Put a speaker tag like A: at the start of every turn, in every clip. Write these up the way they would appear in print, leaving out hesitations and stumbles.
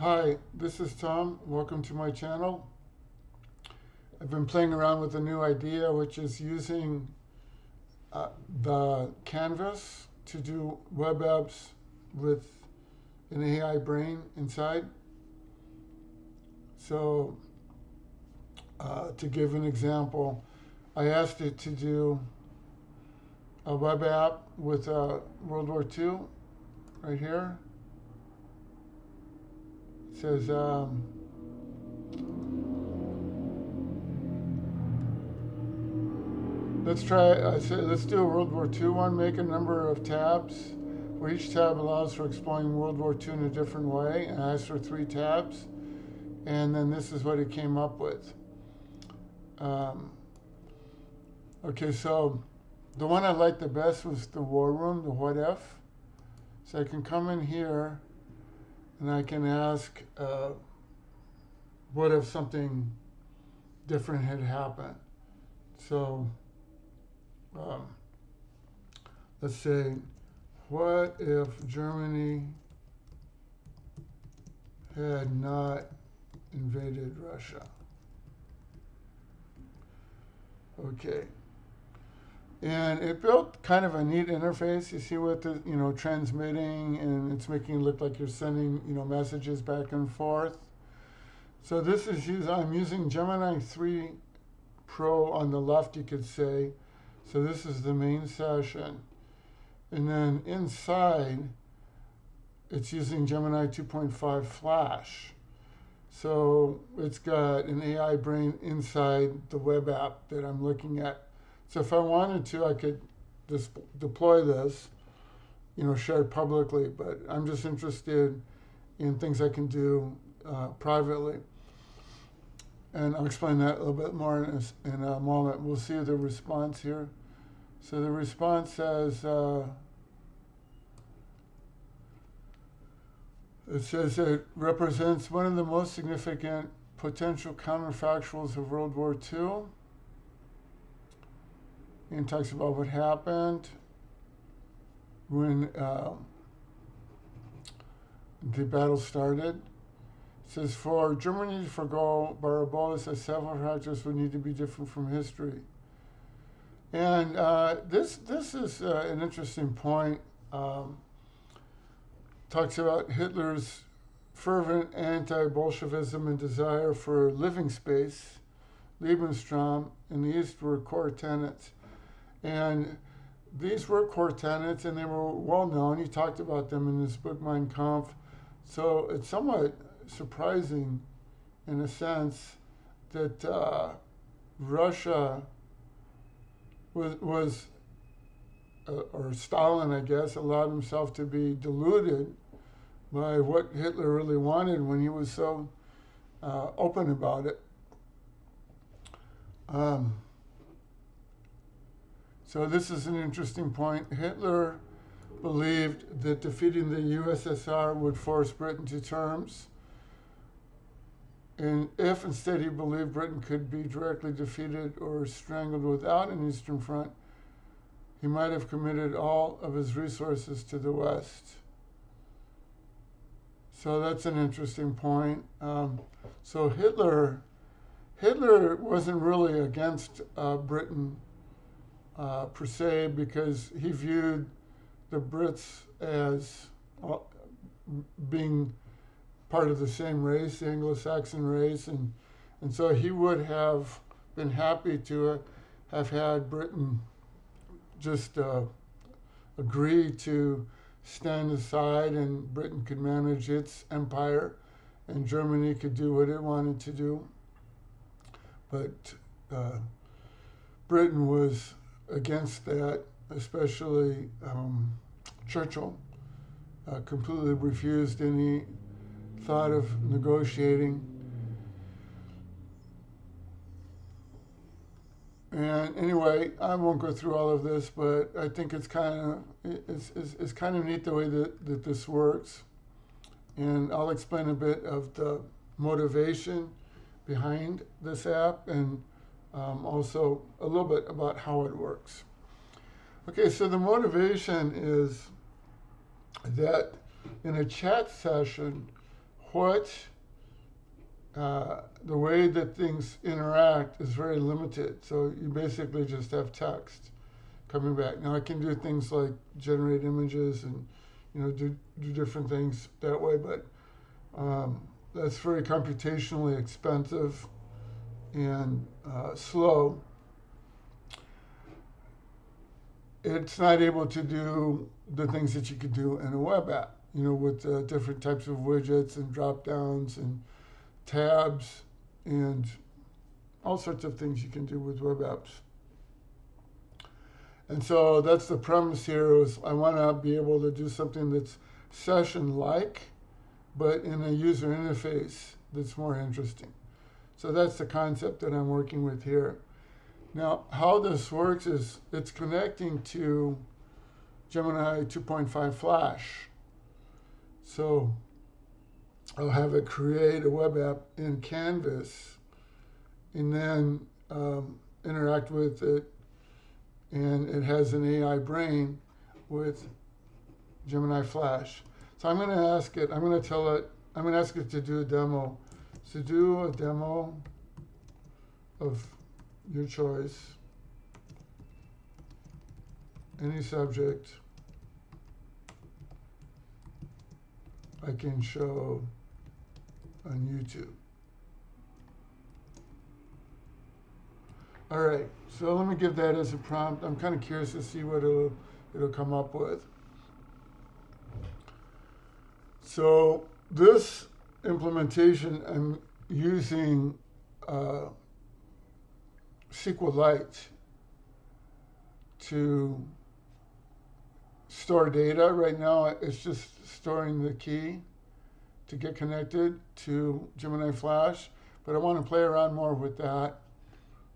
A: Hi, this is Tom. Welcome to my channel. I've been playing around with a new idea, which is using the canvas to do web apps with an AI brain inside. So, to give an example, I asked it to do a web app with World War II right here. It says, let's do a World War II one. Make a number of tabs where each tab allows for exploring World War II in a different way. And I asked for 3 tabs. And then this is what it came up with. Okay, so the one I liked the best was the war room, the what if. So I can come in here and I can ask, what if something different had happened? So let's say, what if Germany had not invaded Russia? Okay. And it built kind of a neat interface. You see what the, transmitting, and it's making it look like you're sending, messages back and forth. So this is I'm using Gemini 3 Pro on the left, you could say. So this is the main session. And then inside, it's using Gemini 2.5 Flash. So it's got an AI brain inside the web app that I'm looking at. So if I wanted to, I could just deploy this, share it publicly, but I'm just interested in things I can do privately. And I'll explain that a little bit more in a moment. We'll see the response here. So the response says, it represents one of the most significant potential counterfactuals of World War II. And talks about what happened when the battle started. It says, for Germany to forgo Barbarossa, several factors would need to be different from history. And this is an interesting point. Talks about Hitler's fervent anti-Bolshevism and desire for living space, Lebensraum, in the East were core tenets. And these were core tenets, and they were well known. He talked about them in his book, Mein Kampf. So it's somewhat surprising, in a sense, that Russia was or Stalin, I guess, allowed himself to be deluded by what Hitler really wanted when he was so open about it. So this is an interesting point. Hitler believed that defeating the USSR would force Britain to terms. And if instead he believed Britain could be directly defeated or strangled without an Eastern Front, he might have committed all of his resources to the West. So that's an interesting point. So Hitler wasn't really against Britain per se, because he viewed the Brits as being part of the same race, the Anglo-Saxon race, and so he would have been happy to have had Britain just agree to stand aside, and Britain could manage its empire, and Germany could do what it wanted to do. But Britain was against that, especially Churchill completely refused any thought of negotiating. And anyway, I won't go through all of this, but I think it's kind of neat the way that this works. And I'll explain a bit of the motivation behind this app, and also a little bit about how it works. Okay, so the motivation is that in a chat session, what the way that things interact is very limited. So you basically just have text coming back. Now I can do things like generate images and do different things that way, but that's very computationally expensive and slow. It's not able to do the things that you could do in a web app, with different types of widgets and drop downs and tabs and all sorts of things you can do with web apps. And so that's the premise here, is I want to be able to do something that's session-like, but in a user interface that's more interesting. So that's the concept that I'm working with here. Now, how this works is it's connecting to Gemini 2.5 Flash. So I'll have it create a web app in Canvas and then interact with it. And it has an AI brain with Gemini Flash. So I'm going to ask it, I'm going to ask it to do a demo. So do a demo of your choice, any subject I can show on YouTube. All right, so let me give that as a prompt. I'm kind of curious to see what it'll come up with. So this implementation, I'm using SQLite to store data. Right now, it's just storing the key to get connected to Gemini Flash, but I want to play around more with that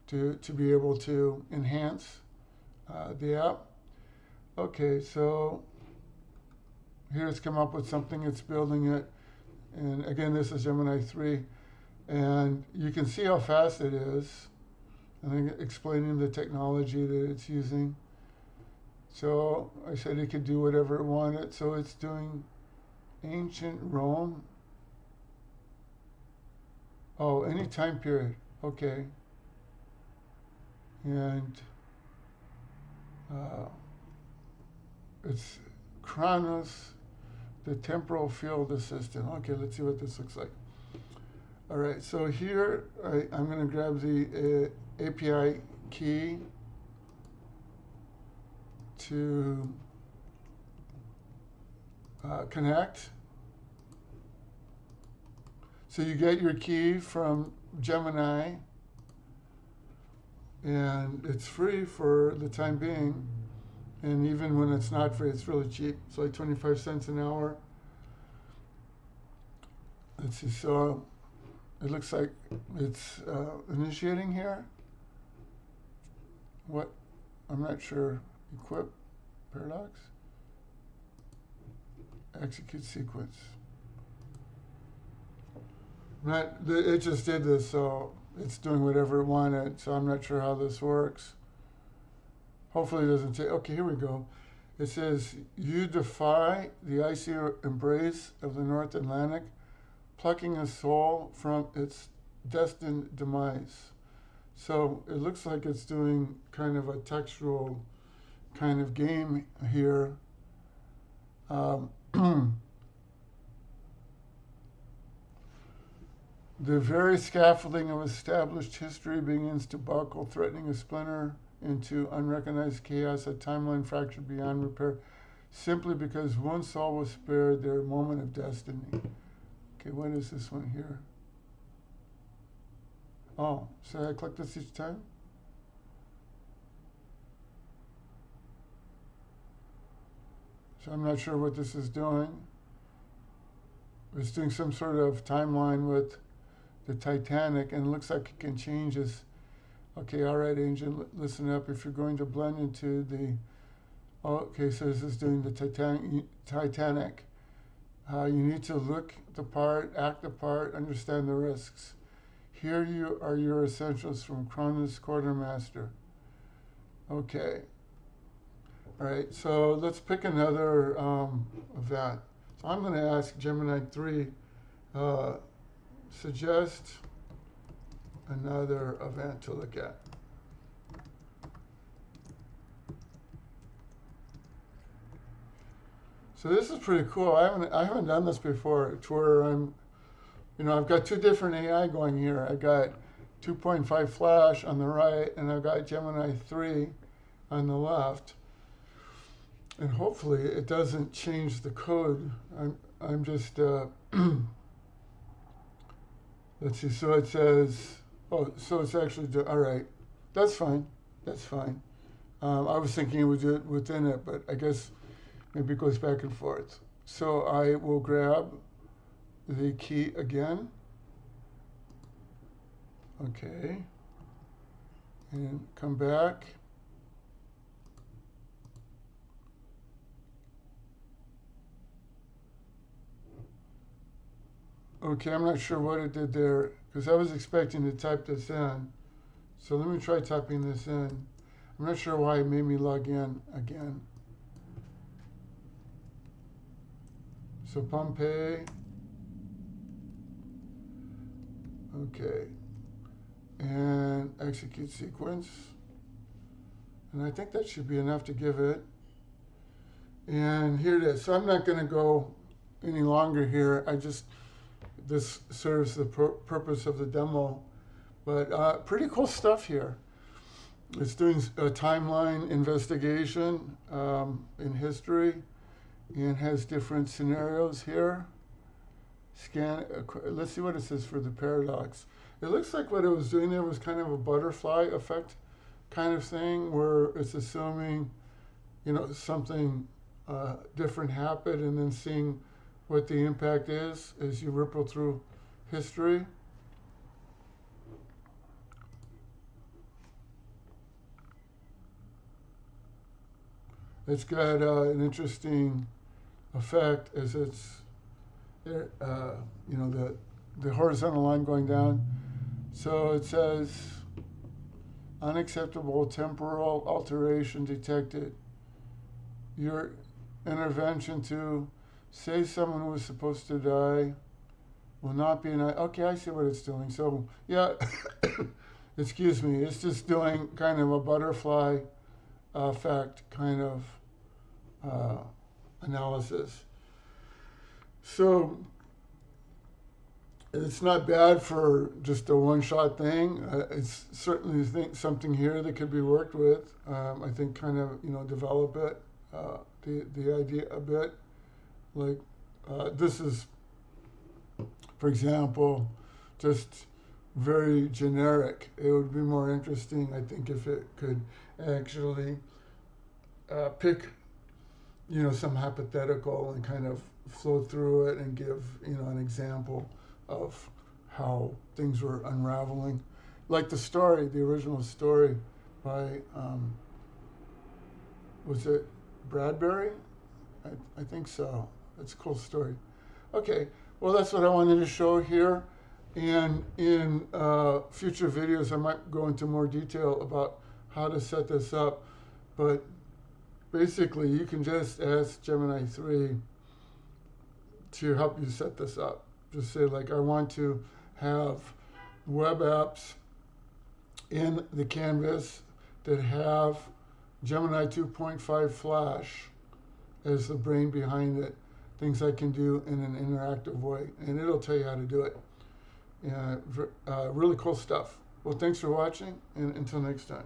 A: to be able to enhance the app. Okay, so here it's come up with something, it's building it. And again, this is Gemini 3. And you can see how fast it is. I think explaining the technology that it's using. So I said it could do whatever it wanted. So it's doing ancient Rome. Oh, any time period. Okay. And it's Chronos, the temporal field assistant. Okay, let's see what this looks like. All right, so here I'm going to grab the API key to connect. So you get your key from Gemini, and it's free for the time being. And even when it's not free, it's really cheap. It's like 25 cents an hour. Let's see, so it looks like it's initiating here. What? I'm not sure. Equip, paradox, execute sequence. It just did this, so it's doing whatever it wanted, so I'm not sure how this works. Hopefully it doesn't take, okay, here we go. It says, you defy the icy embrace of the North Atlantic, plucking a soul from its destined demise. So it looks like it's doing kind of a textual kind of game here. The very scaffolding of established history begins to buckle, threatening a splinter into unrecognized chaos, a timeline fractured beyond repair, simply because one soul was spared their moment of destiny. Okay, what is this one here? Oh, so I click this each time? So I'm not sure what this is doing. It's doing some sort of timeline with the Titanic, and it looks like it can change this. Okay, all right, Angel, listen up. If you're going to blend into the, okay, so this is doing the Titanic. You need to look the part, act the part, understand the risks. Here you are your essentials from Chronos Quartermaster. Okay. All right, so let's pick another event. So I'm going to ask Gemini 3 Suggest another event to look at. So this is pretty cool. I haven't done this before, to where I've got two different AI going here. I got 2.5 Flash on the right, and I've got Gemini 3 on the left. And hopefully it doesn't change the code. I'm just let's see. So it says, oh, so it's actually all right. That's fine. That's fine. I was thinking it would do it within it, but I guess maybe it goes back and forth. So I will grab the key again. Okay. And come back. Okay, I'm not sure what it did there, because I was expecting to type this in. So let me try typing this in. I'm not sure why it made me log in again. So Pompeii. Okay. And execute sequence. And I think that should be enough to give it. And here it is. So I'm not going to go any longer here. This serves the purpose of the demo. But pretty cool stuff here. It's doing a timeline investigation in history, and has different scenarios here. Let's see what it says for the paradox. It looks like what it was doing there was kind of a butterfly effect kind of thing, where it's assuming, something different happened, and then seeing what the impact is as you ripple through history. It's got an interesting effect as it's, the horizontal line going down. So it says, unacceptable temporal alteration detected. Your intervention to save someone who was supposed to die will not be okay, I see what it's doing. So, yeah, excuse me, it's just doing kind of a butterfly effect kind of analysis. So it's not bad for just a one-shot thing. It's certainly something here that could be worked with. I think kind of develop it, the idea a bit. Like this is, for example, just very generic. It would be more interesting, I think, if it could actually pick, some hypothetical and kind of flow through it and give, an example of how things were unraveling. Like the original story by, was it Bradbury? I think so. It's a cool story. Okay, well, that's what I wanted to show here. And in future videos, I might go into more detail about how to set this up. But basically, you can just ask Gemini 3 to help you set this up. Just say, like, I want to have web apps in the canvas that have Gemini 2.5 Flash as the brain behind it. Things I can do in an interactive way. And it'll tell you how to do it. Really cool stuff. Well, thanks for watching, and until next time.